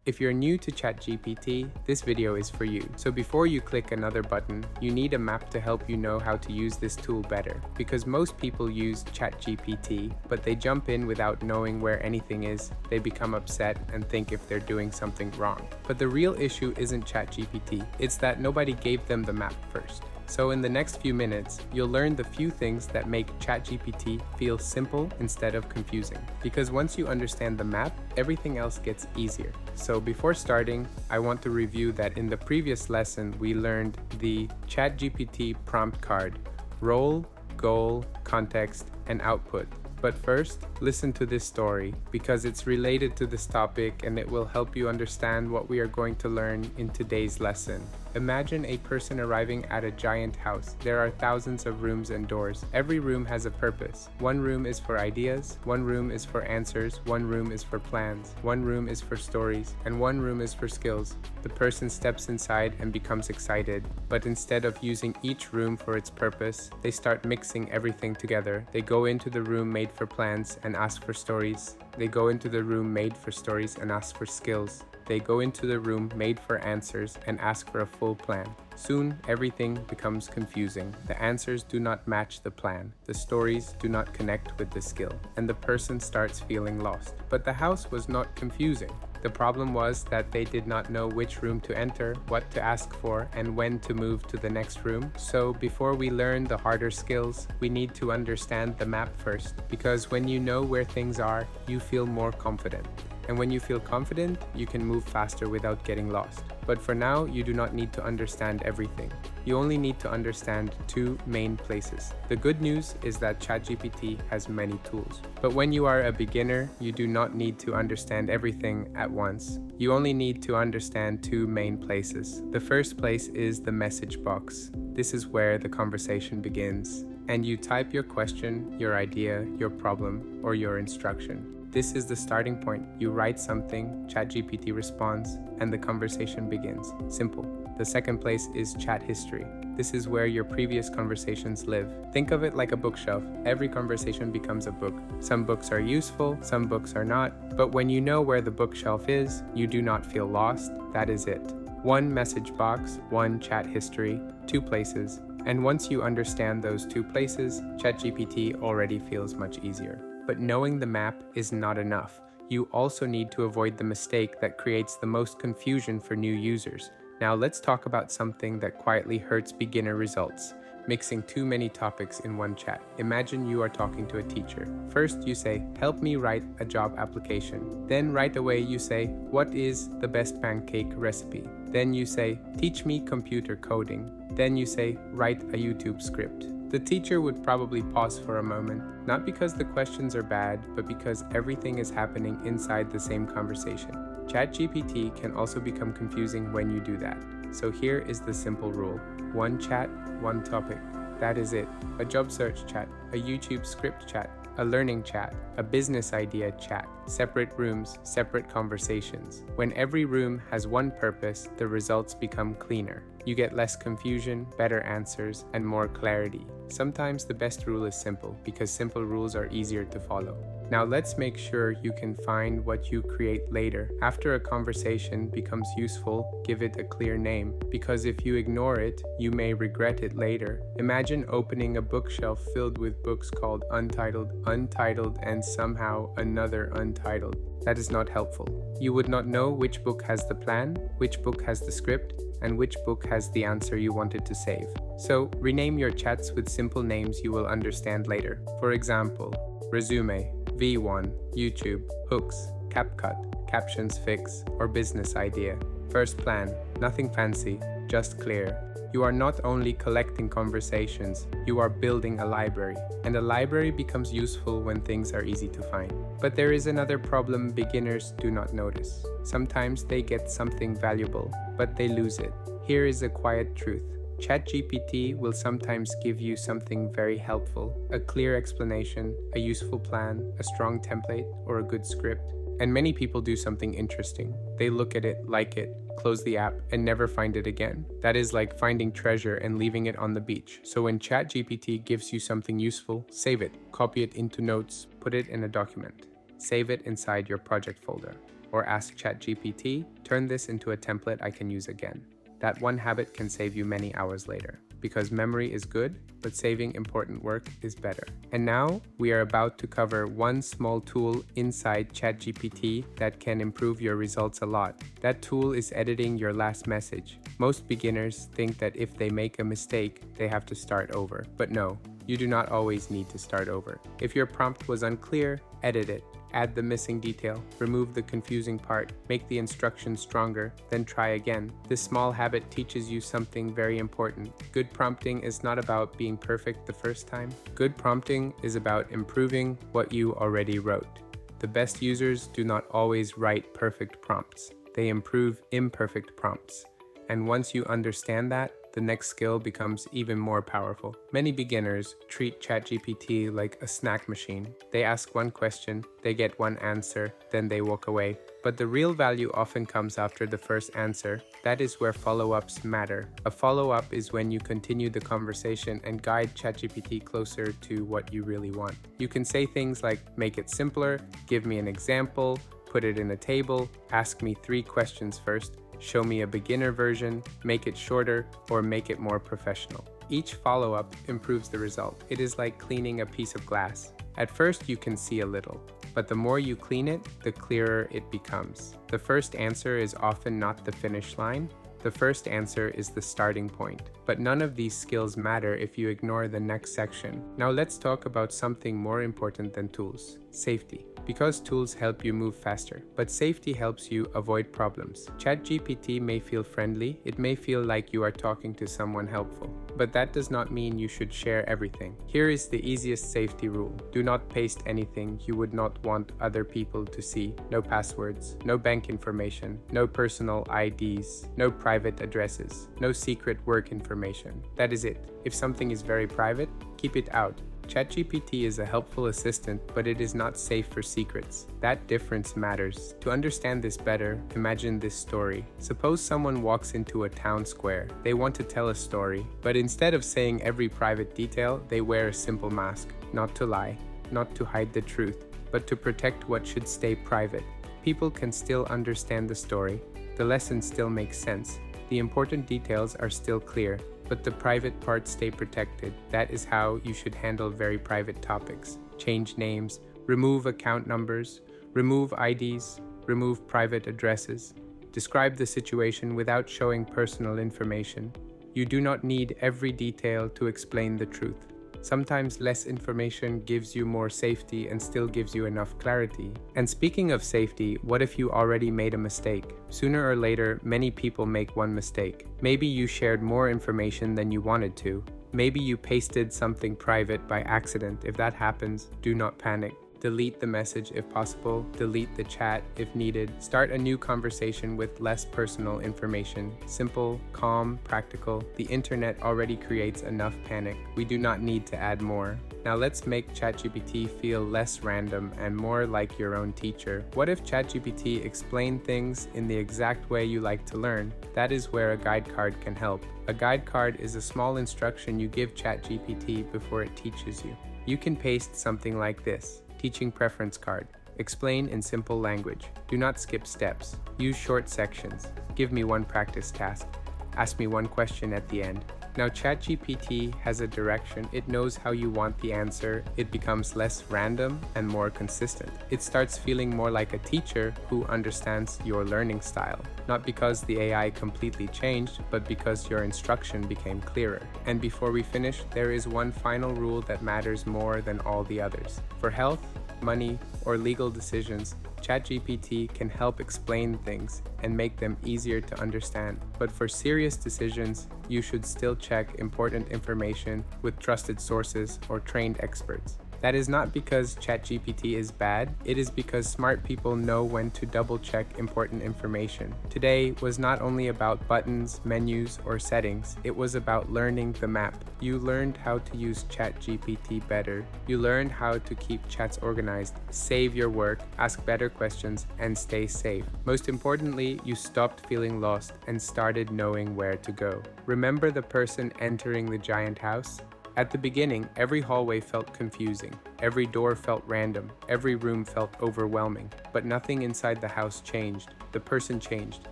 If you're new to ChatGPT, this video is for you. So before you click another button, you need a map to help you know how to use this tool better. Because most people use ChatGPT, but they jump in without knowing where anything is, they become upset and think if they're doing something wrong. But the real issue isn't ChatGPT, it's that nobody gave them the map first. So in the next few minutes, you'll learn the few things that make ChatGPT feel simple instead of confusing. Because once you understand the map, everything else gets easier. So before starting, I want to review that in the previous lesson, we learned the ChatGPT prompt card: role, goal, context, and output. But first, listen to this story because it's related to this topic and it will help you understand what we are going to learn in today's lesson. Imagine a person arriving at a giant house. There are thousands of rooms and doors. Every room has a purpose. One room is for ideas, one room is for answers, one room is for plans, one room is for stories, and one room is for skills. The person steps inside and becomes excited, but instead of using each room for its purpose, they start mixing everything together. They go into the room made for plans and ask for stories. They go into the room made for stories and ask for skills. They go into the room made for answers and ask for a full plan. Soon, everything becomes confusing. The answers do not match the plan. The stories do not connect with the skill, and the person starts feeling lost. But the house was not confusing. The problem was that they did not know which room to enter, what to ask for, and when to move to the next room. So before we learn the harder skills, we need to understand the map first, because when you know where things are, you feel more confident. And when you feel confident, you can move faster without getting lost. But for now, you do not need to understand everything. You only need to understand two main places. The good news is that ChatGPT has many tools. But when you are a beginner, you do not need to understand everything at once. You only need to understand two main places. The first place is the message box. This is where the conversation begins. And you type your question, your idea, your problem, or your instruction. This is the starting point. You write something, ChatGPT responds, and the conversation begins. Simple. The second place is chat history. This is where your previous conversations live. Think of it like a bookshelf. Every conversation becomes a book. Some books are useful, some books are not. But when you know where the bookshelf is, you do not feel lost. That is it. One message box, one chat history, two places. And once you understand those two places, ChatGPT already feels much easier. But knowing the map is not enough. You also need to avoid the mistake that creates the most confusion for new users. Now let's talk about something that quietly hurts beginner results: mixing too many topics in one chat. Imagine you are talking to a teacher. First you say, "Help me write a job application." Then right away you say, "What is the best pancake recipe?" Then you say, "Teach me computer coding." Then you say, "Write a YouTube script." The teacher would probably pause for a moment, not because the questions are bad, but because everything is happening inside the same conversation. ChatGPT can also become confusing when you do that. So here is the simple rule: one chat, one topic. That is it. A job search chat, a YouTube script chat, a learning chat, a business idea chat, separate rooms, separate conversations. When every room has one purpose, the results become cleaner. You get less confusion, better answers, and more clarity. Sometimes the best rule is simple, because simple rules are easier to follow. Now let's make sure you can find what you create later. After a conversation becomes useful, give it a clear name, because if you ignore it, you may regret it later. Imagine opening a bookshelf filled with books called Untitled, Untitled, and somehow another Untitled. That is not helpful. You would not know which book has the plan, which book has the script, and which book has the answer you wanted to save. So rename your chats with simple names you will understand later. For example, resume, V1, YouTube, hooks, CapCut, captions fix, or business idea. First plan, nothing fancy, just clear. You are not only collecting conversations, you are building a library. And a library becomes useful when things are easy to find. But there is another problem beginners do not notice. Sometimes they get something valuable, but they lose it. Here is a quiet truth. ChatGPT will sometimes give you something very helpful, a clear explanation, a useful plan, a strong template, or a good script. And many people do something interesting. They look at it, like it, close the app, and never find it again. That is like finding treasure and leaving it on the beach. So when ChatGPT gives you something useful, save it, copy it into notes, put it in a document. Save it inside your project folder. or ask ChatGPT, turn this into a template I can use again. That one habit can save you many hours later, because memory is good, but saving important work is better. And now we are about to cover one small tool inside ChatGPT that can improve your results a lot. That tool is editing your last message. Most beginners think that if they make a mistake, they have to start over. But no, you do not always need to start over. If your prompt was unclear, edit it. Add the missing detail, remove the confusing part, make the instructions stronger, then try again. This small habit teaches you something very important. Good prompting is not about being perfect the first time. Good prompting is about improving what you already wrote. The best users do not always write perfect prompts. They improve imperfect prompts. And once you understand that, the next skill becomes even more powerful. Many beginners treat ChatGPT like a snack machine. They ask one question, they get one answer, then they walk away. But the real value often comes after the first answer. That is where follow-ups matter. A follow-up is when you continue the conversation and guide ChatGPT closer to what you really want. You can say things like, make it simpler, give me an example, put it in a table, ask me 3 questions first, show me a beginner version, make it shorter, or make it more professional. Each follow-up improves the result. It is like cleaning a piece of glass. At first, you can see a little, but the more you clean it, the clearer it becomes. The first answer is often not the finish line. The first answer is the starting point. But none of these skills matter if you ignore the next section. Now let's talk about something more important than tools: safety. Because tools help you move faster, but safety helps you avoid problems. ChatGPT may feel friendly, it may feel like you are talking to someone helpful, but that does not mean you should share everything. Here is the easiest safety rule. Do not paste anything you would not want other people to see. No passwords, no bank information, no personal IDs, no private addresses, no secret work information. That is it. If something is very private, keep it out. ChatGPT is a helpful assistant, but it is not safe for secrets. That difference matters. To understand this better, imagine this story. Suppose someone walks into a town square. They want to tell a story, but instead of saying every private detail, they wear a simple mask. Not to lie, not to hide the truth, but to protect what should stay private. People can still understand the story. The lesson still makes sense. The important details are still clear, but the private parts stay protected. That is how you should handle very private topics. Change names, remove account numbers, remove IDs, remove private addresses. Describe the situation without showing personal information. You do not need every detail to explain the truth. Sometimes less information gives you more safety and still gives you enough clarity. And speaking of safety, what if you already made a mistake? Sooner or later, many people make one mistake. Maybe you shared more information than you wanted to. Maybe you pasted something private by accident. If that happens, do not panic. Delete the message if possible, delete the chat if needed. Start a new conversation with less personal information. Simple, calm, practical. The internet already creates enough panic. We do not need to add more. Now let's make ChatGPT feel less random and more like your own teacher. What if ChatGPT explained things in the exact way you like to learn? That is where a guide card can help. A guide card is a small instruction you give ChatGPT before it teaches you. You can paste something like this. Teaching preference card. Explain in simple language. Do not skip steps. Use short sections. Give me one practice task. Ask me one question at the end. Now ChatGPT has a direction. It knows how you want the answer. It becomes less random and more consistent. It starts feeling more like a teacher who understands your learning style. Not because the AI completely changed, but because your instruction became clearer. And before we finish, there is one final rule that matters more than all the others. For health, money, or legal decisions, ChatGPT can help explain things and make them easier to understand. But for serious decisions, you should still check important information with trusted sources or trained experts. That is not because ChatGPT is bad, it is because smart people know when to double-check important information. Today was not only about buttons, menus, or settings, it was about learning the map. You learned how to use ChatGPT better. You learned how to keep chats organized, save your work, ask better questions, and stay safe. Most importantly, you stopped feeling lost and started knowing where to go. Remember the person entering the giant house? At the beginning, every hallway felt confusing. Every door felt random. Every room felt overwhelming. But nothing inside the house changed. The person changed.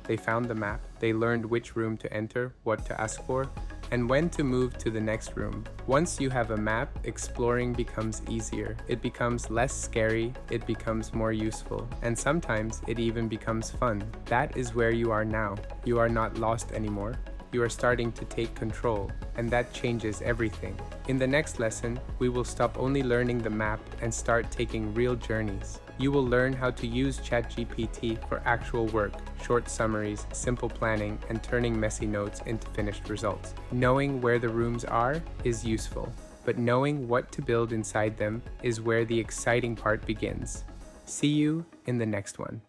They found the map. They learned which room to enter, what to ask for, and when to move to the next room. Once you have a map, exploring becomes easier. It becomes less scary, it becomes more useful, and sometimes it even becomes fun. That is where you are now. You are not lost anymore. You are starting to take control, and that changes everything. In the next lesson, we will stop only learning the map and start taking real journeys. You will learn how to use ChatGPT for actual work, short summaries, simple planning, and turning messy notes into finished results. Knowing where the rooms are is useful, but knowing what to build inside them is where the exciting part begins. See you in the next one.